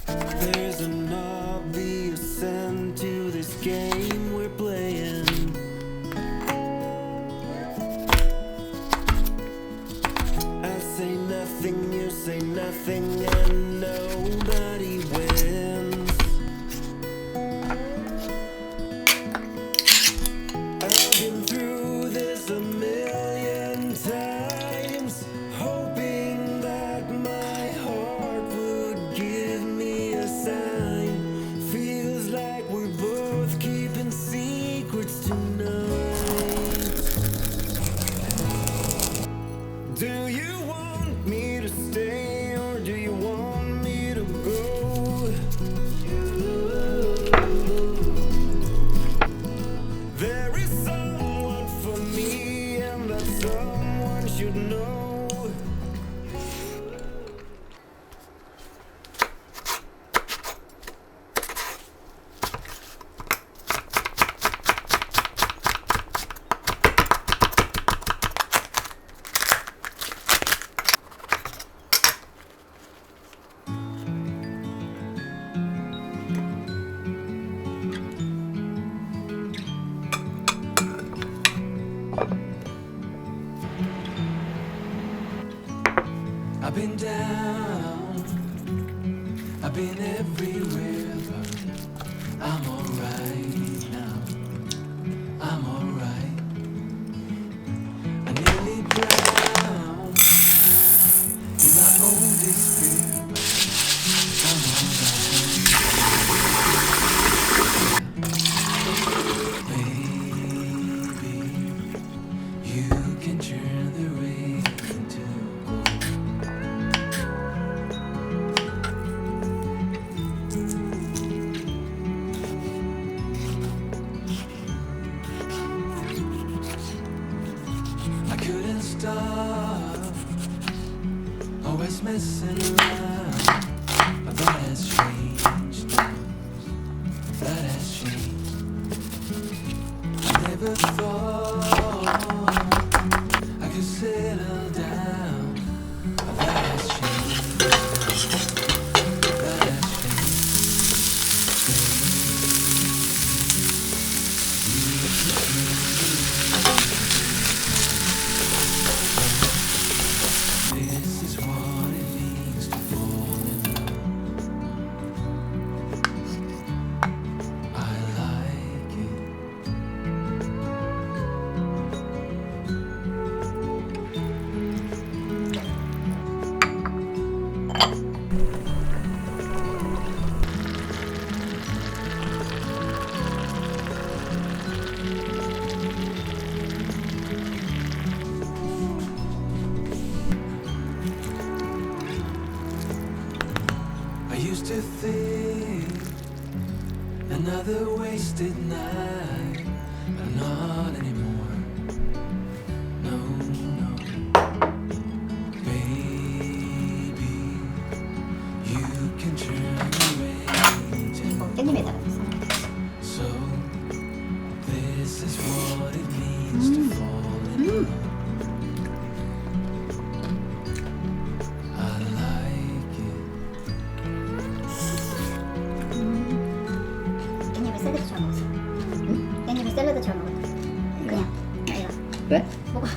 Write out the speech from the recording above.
There's an obvious end to this game we're playing. I say nothing, you say nothing, and nobody wins. I've been through this a million times, hoping that my heart would give me a sign. Feels like we're both keeping secrets tonight. Do you want me to stay or do you want me to go? There is someone for me and that someone should know. I've been down, I've been everywhere, but I'm alright now. I'm alright. I nearly drowned in my own despair, but I'm alright. Baby, you can turn the rain into gold. I couldn't stop, always messing around, but that has changed now. That has changed. I never thought I could settle down, but that has changed. That has changed. This is what it means to fall in love. I like it. I used to think another wasted night, but not anymore. No, no. Baby, you can turn the rain to 깻잎에다가 so. This is what it means to fall in love. I like it. 깻잎을 샐러드처럼 먹었어. 깻잎을 샐러드처럼 먹었어. 그냥 이거 왜? 뭐가